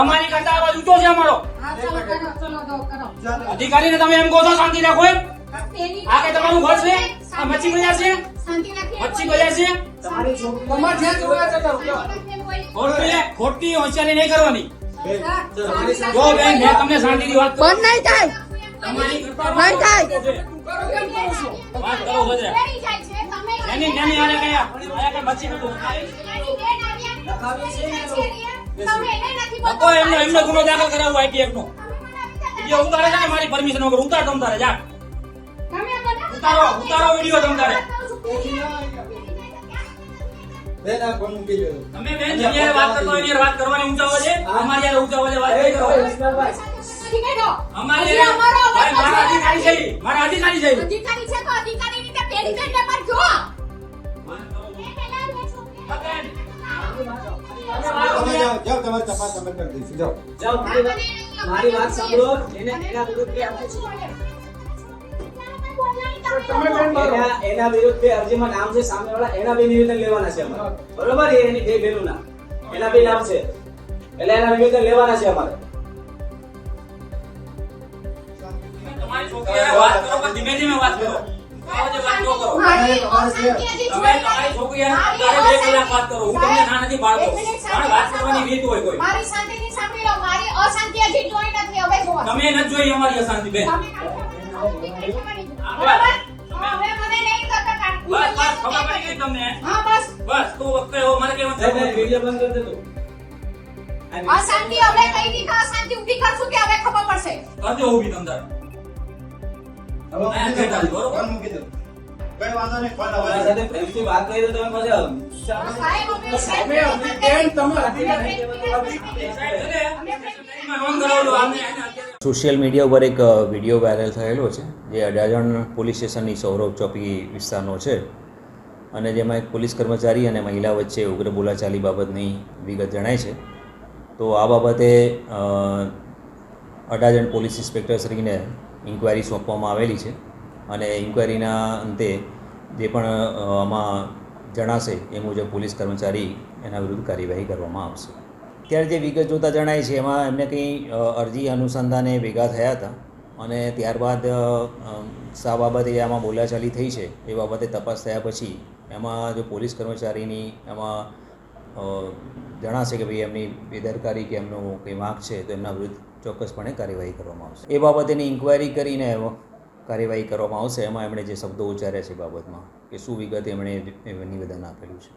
અમારી કરતા આવાજ ઊંચો છે અમારો. અધિકારીને તમે એમ કહો છો શાંતિ રાખો એમ? આ કે તમારું ઘર છે? આ મચ્છી બજાર છે? મચ્છી બજાર છે? ખોટી હોશિયારી નહીં કરવાની. જો બેન મેં તમને શાંતિથી વાત બંધ નહીં થાય. તમારી કરતા નહીં થાય. વાત કરો બધા. એની નાની આને કયા મચ્છી નું એમને ગુનો દાખલ કરાવવો ITF નો. વિડિયો ઉતારે છે ને મારી પરમિશન વગર ઉતાર તમ તારે જા. ઉતારો વિડિયો તમ તારે. બેન આ કોણ મૂકી દો. તમે બેન જયારે વાત કરતો હોય ત્યારે વાત કરવાની ઊંચા અવાજે, અમારી યાર ઊંચા અવાજે વાત નહીં કરો. અમારી યાર ભાઈ મારા અધિકારી છે, મારા અધિકારી છે. અધિકારી છે તો અધિકારી રીતે પેલી બેનને પર જો. તમે જાઓ તમારી તપાસ અમે કરી દઈશું. જાઓ જાઓ મારી વાત સાંભળો. એના વિરુદ્ધ એના વિરુદ્ધ બે અરજીમાં નામ છે સામેવાળા, એના બે નિવેદન લેવાના છે અમારે. બરોબર? એની બે બેનું નામ, એના બે નામ છે એટલે એના નિવેદન લેવાના છે અમારે. તમારી છોકરીએ વાત કરો કે ધીમે ધીમે વાત કરો. આવાજે વાત ન કરો. તમે તમારી છોકરીએ તારે 2 કલાક વાત કરો. હું તમને ના નથી પાડતો. પણ વાત કરવાની રીત હોય કોઈ. મારી શાંતિથી સાંભળી લો. મારી અશાંતિ હજી જોઈ નથી. હવે જો તમે ન જોઈ અમારી અશાંતિ બેન. બરાબર? હવે મને નહીં કરતા કાઢ. બસ ખબર પડી ગઈ તમને. હા બસ. બસ તું વખતે હો મારે કેવું છે. વિડિયો બંધ કરી દે તું. અશાંતિ હવે કઈ રીતે અશાંતિ ઊભી કરશું કે હવે ખબર પડશે. કરજો ઊભી તમ તારે. ફોન મૂકી દો. કઈ વાંધો નહીં, ફોન તમારા સાથે પ્રેમથી વાત કરી તો તમે મજા આવે. સાહેબ અમે સોશિયલ મીડિયા ઉપર એક વિડીયો વાયરલ થયેલો છે જે અડાજણ પોલીસ સ્ટેશનની સૌરભ ચોકી વિસ્તારનો છે અને જેમાં એક પોલીસ કર્મચારી અને મહિલા વચ્ચે ઉગ્ર બોલાચાલી બાબતની વિગત જણાય છે. તો આ બાબતે અડાજણ પોલીસ ઇન્સ્પેક્ટરશ્રીને ઇન્ક્વાયરી સોંપવામાં આવેલી છે અને ઇન્ક્વાયરીના અંતે જે પણ આમાં જણાશે એ મુજબ પોલીસ કર્મચારી એના વિરુદ્ધ કાર્યવાહી કરવામાં આવશે. ત્યારે જે વિગત જોતાં જણાય છે એમાં એમને કંઈ અરજી અનુસંધાને ભેગા થયા હતા અને ત્યારબાદ શા બાબતે આમાં બોલાચાલી થઈ છે એ બાબતે તપાસ થયા પછી એમાં જો પોલીસ કર્મચારીની એમાં જણાશે કે ભાઈ એમની બેદરકારી કે એમનો કંઈ વાંક છે તો એમના વિરુદ્ધ ચોક્કસપણે કાર્યવાહી કરવામાં આવશે. એ બાબતેની ઇન્ક્વાયરી કરીને કાર્યવાહી કરવામાં આવશે. એમાં એમણે જે શબ્દો ઉચ્ચાર્યા છે એ બાબતમાં કે શું વિગતે એમણે નિવેદન આપેલું છે.